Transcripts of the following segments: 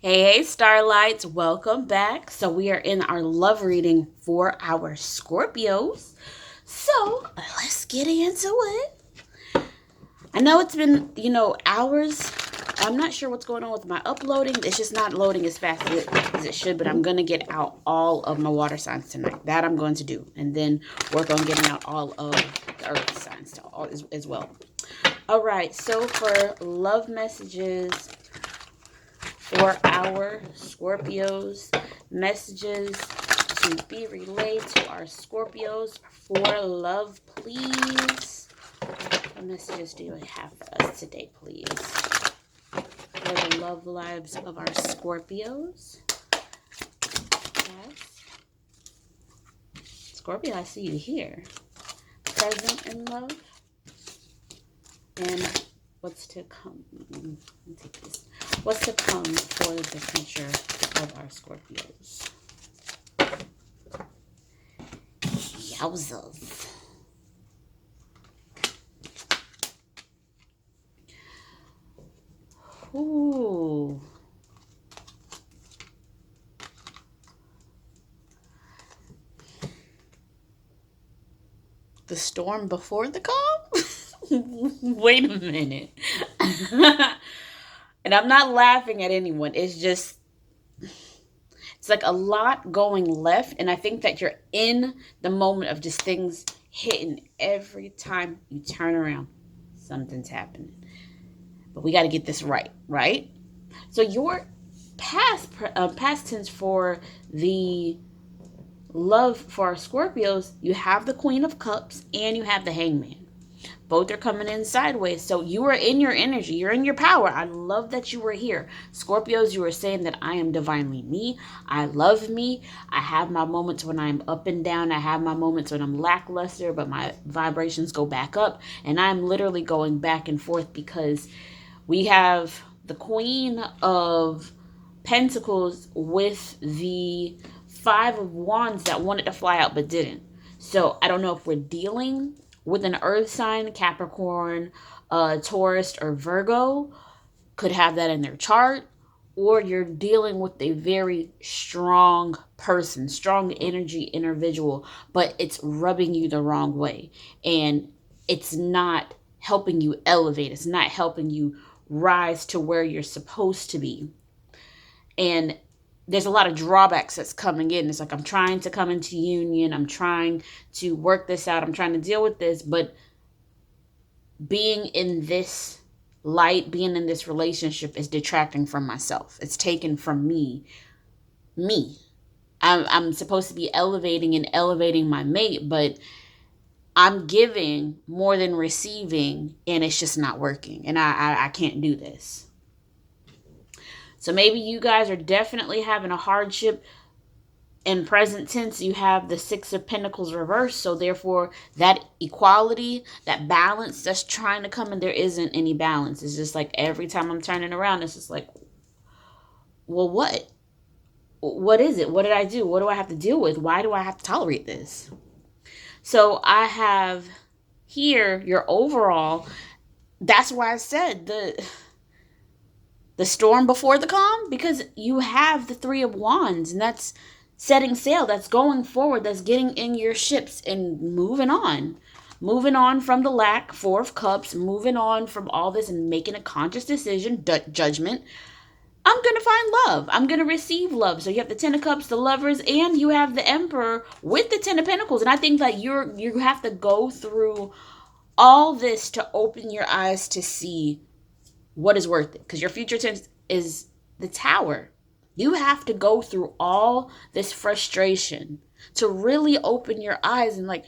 Hey, Starlights, welcome back. So, we are in our love reading for our Scorpios. So, let's get into it. I know it's been, hours. I'm not sure what's going on with my uploading. It's just not loading as fast as it should, but I'm going to get out all of my water signs tonight. That I'm going to do. And then work on getting out all of the earth signs as well. All right, so for love messages for our Scorpios, messages to be relayed to our Scorpios for love, please. What messages do you have for us today, please? For the love lives of our Scorpios. Yes. Scorpio, I see you here. Present in love. And what's to come? Let me take this. What's to come for the future of our Scorpios? Yowzers. Ooh. The storm before the calm? Wait a minute. And I'm not laughing at anyone. It's just, it's like a lot going left. And I think that you're in the moment of just things hitting every time you turn around. Something's happening. But we got to get this right, right? So your past tense for the love for our Scorpios, you have the Queen of Cups and you have the Hangman. Both are coming in sideways. So you are in your energy. You're in your power. I love that you were here. Scorpios, you were saying that I am divinely me. I love me. I have my moments when I'm up and down. I have my moments when I'm lackluster, but my vibrations go back up. And I'm literally going back and forth because we have the Queen of Pentacles with the Five of Wands that wanted to fly out but didn't. So I don't know if we're dealing with an earth sign, Capricorn, Taurus, or Virgo, could have that in their chart, or you're dealing with a very strong person, strong energy individual, but it's rubbing you the wrong way. And it's not helping you elevate. It's not helping you rise to where you're supposed to be. And there's a lot of drawbacks that's coming in. It's like, I'm trying to come into union. I'm trying to work this out. I'm trying to deal with this. But being in this light, being in this relationship is detracting from myself. It's taken from me. I'm supposed to be elevating my mate, but I'm giving more than receiving, and it's just not working. And I can't do this. So maybe you guys are definitely having a hardship. In present tense, you have the Six of Pentacles reversed. So therefore, that equality, that balance that's trying to come in, there isn't any balance. It's just like every time I'm turning around, it's just like, well, what? What is it? What did I do? What do I have to deal with? Why do I have to tolerate this? So I have here your overall. That's why I said the storm before the calm, because you have the Three of Wands, and that's setting sail, that's going forward, that's getting in your ships and moving on from the lack, Four of Cups, moving on from all this and making a conscious decision, judgment. I'm going to find love. I'm going to receive love. So you have the Ten of Cups, the Lovers, and you have the Emperor with the Ten of Pentacles. And I think that you have to go through all this to open your eyes to see what is worth it, because your future tense is the Tower. You have to go through all this frustration to really open your eyes and like,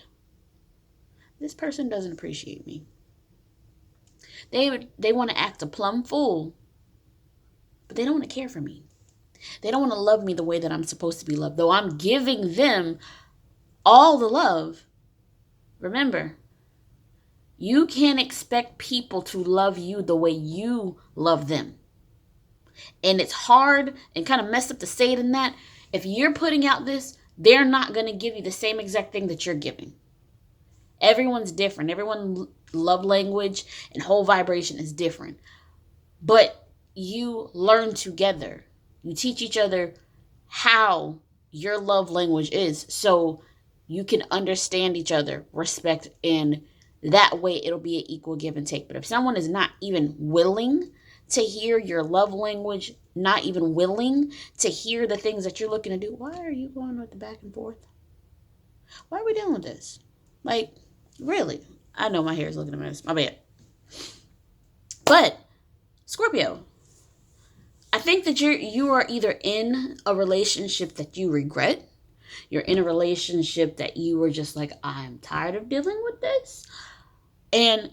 this person doesn't appreciate me. They want to act a plumb fool, but they don't want to care for me. They don't want to love me the way that I'm supposed to be loved, though I'm giving them all the love. Remember, you can't expect people to love you the way you love them. And it's hard and kind of messed up to say it in that. If you're putting out this, they're not going to give you the same exact thing that you're giving. Everyone's different. Everyone's love language and whole vibration is different. But you learn together. You teach each other how your love language is, so you can understand each other, respect, and that way it'll be an equal give and take. But if someone is not even willing to hear your love language, not even willing to hear the things that you're looking to do, why are you going with the back and forth? Why are we dealing with this? Like, really? I know my hair is looking a mess. My bad. But Scorpio, I think that you are either in a relationship that you regret. You're in a relationship that you were just like, I'm tired of dealing with this. And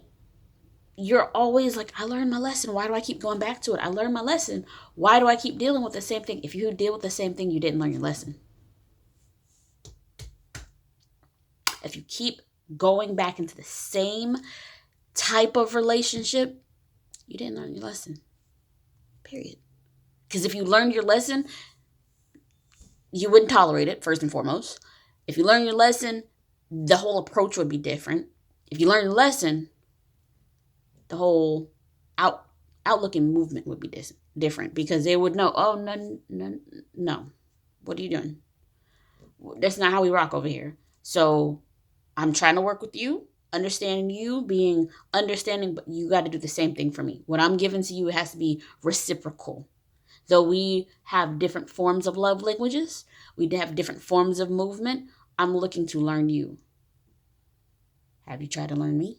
you're always like, I learned my lesson. Why do I keep going back to it? I learned my lesson. Why do I keep dealing with the same thing? If you deal with the same thing, you didn't learn your lesson. If you keep going back into the same type of relationship, you didn't learn your lesson. Period. Because if you learned your lesson, you wouldn't tolerate it, first and foremost. If you learn your lesson, the whole approach would be different. If you learn your lesson, the whole outlook and movement would be different, because they would know, oh, no. What are you doing? That's not how we rock over here. So I'm trying to work with you, understanding you, being understanding, but you got to do the same thing for me. What I'm giving to you, it has to be reciprocal. Though we have different forms of love languages, we have different forms of movement, I'm looking to learn you. Have you tried to learn me?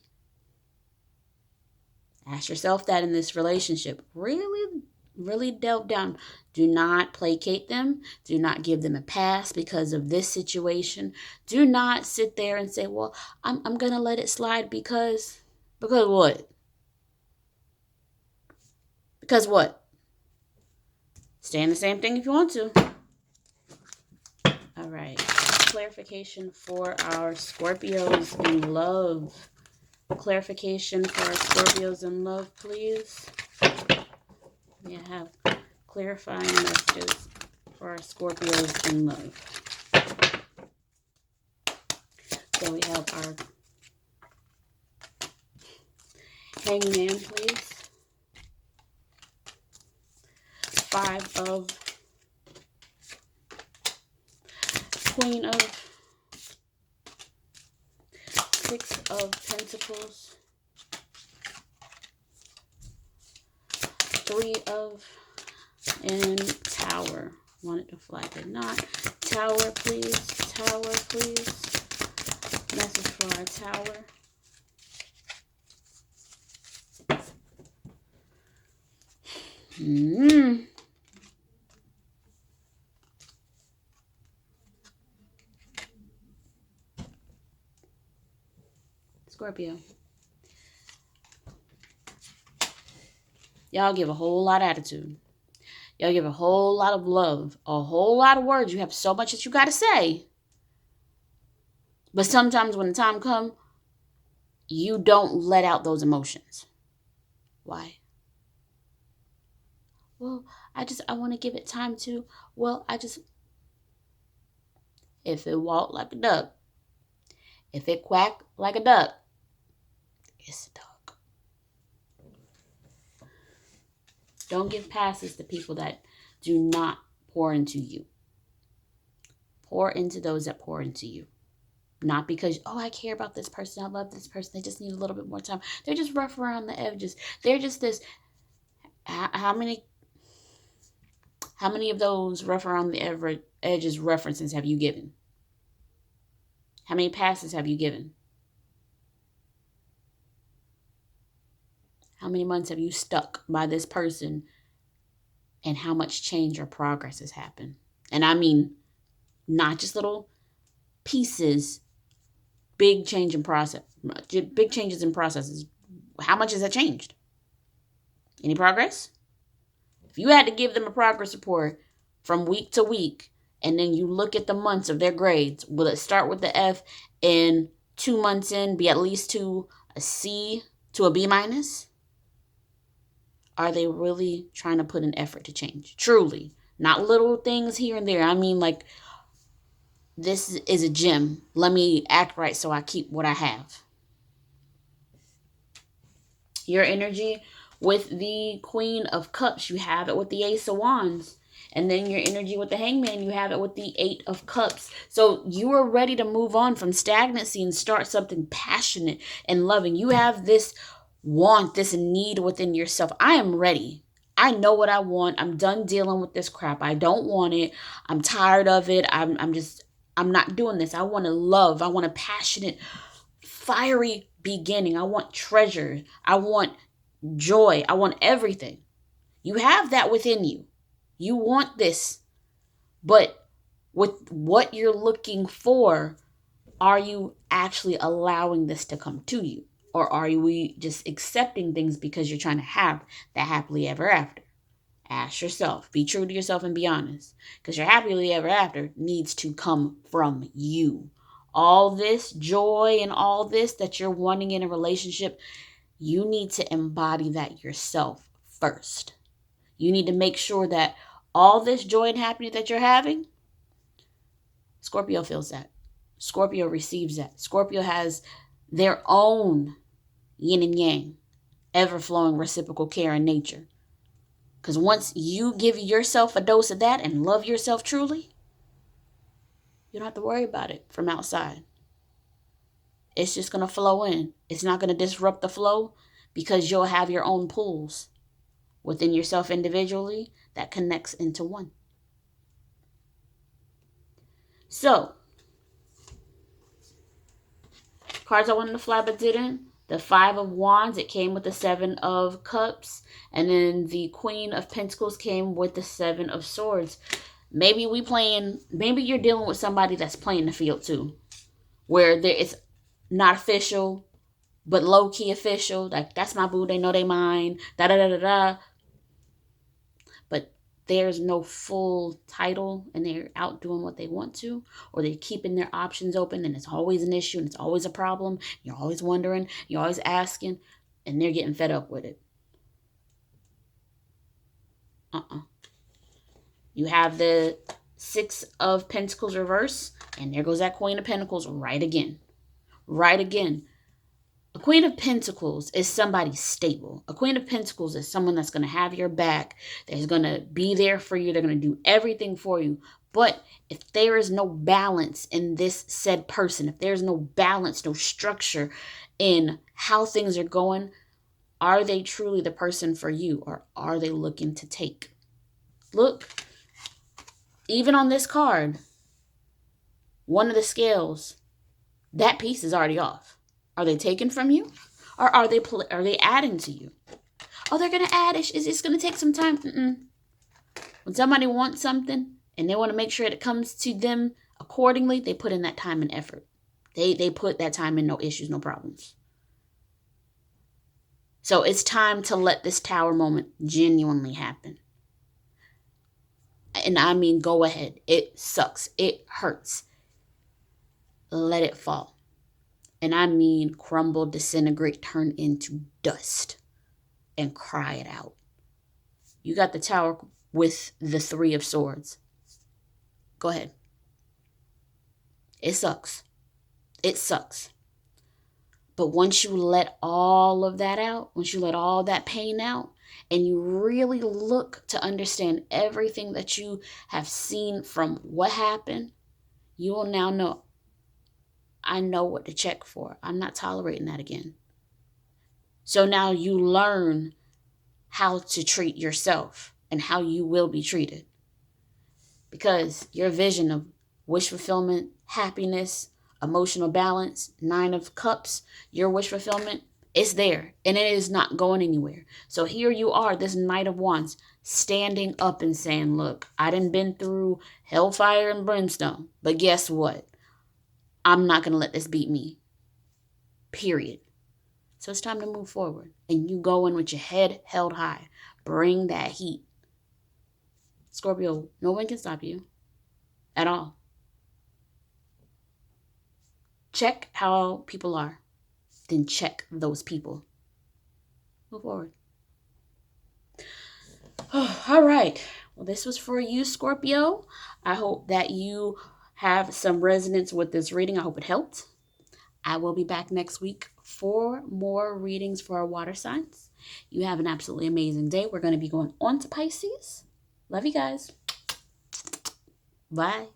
Ask yourself that in this relationship. Really delve down. Do not placate them. Do not give them a pass because of this situation. Do not sit there and say, well, I'm going to let it slide because what? Because what? Stay in the same thing if you want to. All right. Clarification for our Scorpios in love. Clarification for our Scorpios in love, please. We have clarifying messages for our Scorpios in love. So we have our Hangman, please. 5 of Queen of 6 of Pentacles, 3 of, and Tower. Wanted to flag it not. Tower, please. Tower, please. Message for our Tower. Scorpio. Y'all give a whole lot of attitude. Y'all give a whole lot of love, a whole lot of words. You have so much that you got to say. But sometimes when the time comes, you don't let out those emotions. Why? Well, I want to give it time to, if it walk like a duck, if it quack like a duck, it's a duck. Don't give passes to people that do not pour into you. Pour into those that pour into you. Not because, I care about this person, I love this person, they just need a little bit more time. They're just rough around the edges. They're just this. How many of those rough around the edges references have you given? How many passes have you given? How many months have you stuck by this person? And how much change or progress has happened? And I mean, not just little pieces, big changes in processes. How much has that changed? Any progress? If you had to give them a progress report from week to week, and then you look at the months of their grades, will it start with the F and 2 months in be at least to a C to a B minus? Are they really trying to put an effort to change? Truly. Not little things here and there. I mean, like, this is a gym. Let me act right so I keep what I have. Your energy with the Queen of Cups, you have it with the Ace of Wands. And then your energy with the Hangman, you have it with the Eight of Cups. So you are ready to move on from stagnancy and start something passionate and loving. You have this want, this need within yourself. I am ready. I know what I want. I'm done dealing with this crap. I don't want it. I'm tired of it. I'm not doing this. I want to love. I want a passionate, fiery beginning. I want treasure. I want joy. I want everything. You have that within you. You want this. But with what you're looking for, are you actually allowing this to come to you? Or are we just accepting things because you're trying to have that happily ever after? Ask yourself. Be true to yourself and be honest. Because your happily ever after needs to come from you. All this joy and all this that you're wanting in a relationship, you need to embody that yourself first. You need to make sure that all this joy and happiness that you're having, Scorpio feels that. Scorpio receives that. Scorpio has their own yin and yang, ever-flowing reciprocal care in nature. Because once you give yourself a dose of that and love yourself truly, you don't have to worry about it from outside. It's just going to flow in. It's not going to disrupt the flow because you'll have your own pools within yourself individually that connects into one. So, cards I wanted to fly but didn't. The Five of Wands, it came with the Seven of Cups. And then the Queen of Pentacles came with the Seven of Swords. Maybe you're dealing with somebody that's playing the field too. Where it's not official, but low-key official. Like, that's my boo, they know they mine. Da-da-da-da-da. But there's no full title and they're out doing what they want to, or they're keeping their options open and it's always an issue and it's always a problem. You're always wondering, you're always asking, and they're getting fed up with it. You have the Six of Pentacles reverse, and there goes that Queen of Pentacles right again. Right again. A Queen of Pentacles is somebody stable. A Queen of Pentacles is someone that's going to have your back. That's going to be there for you. They're going to do everything for you. But if there is no balance in this said person, if there's no balance, no structure in how things are going, are they truly the person for you, or are they looking to take? Look, even on this card, one of the scales, that piece is already off. Are they taken from you? Or are they adding to you? Oh, they're going to add. It's going to take some time. When somebody wants something and they want to make sure it comes to them accordingly, they put in that time and effort. They put that time in, no issues, no problems. So it's time to let this Tower moment genuinely happen. And I mean, go ahead. It sucks. It hurts. Let it fall. And I mean crumble, disintegrate, turn into dust, and cry it out. You got the Tower with the Three of Swords. Go ahead. It sucks. It sucks. But once you let all of that out, once you let all that pain out, and you really look to understand everything that you have seen from what happened, you will now know, I know what to check for. I'm not tolerating that again. So now you learn how to treat yourself and how you will be treated. Because your vision of wish fulfillment, happiness, emotional balance, Nine of Cups, your wish fulfillment, it's there and it is not going anywhere. So here you are, this Knight of Wands, standing up and saying, look, I done been through hellfire and brimstone, but guess what? I'm not going to let this beat me. Period. So it's time to move forward. And you go in with your head held high. Bring that heat. Scorpio, no one can stop you. At all. Check how people are. Then check those people. Move forward. All right. Well, this was for you, Scorpio. I hope that you have some resonance with this reading. I hope it helped. I will be back next week for more readings for our water signs. You have an absolutely amazing day. We're going to be going on to Pisces. Love you guys. Bye.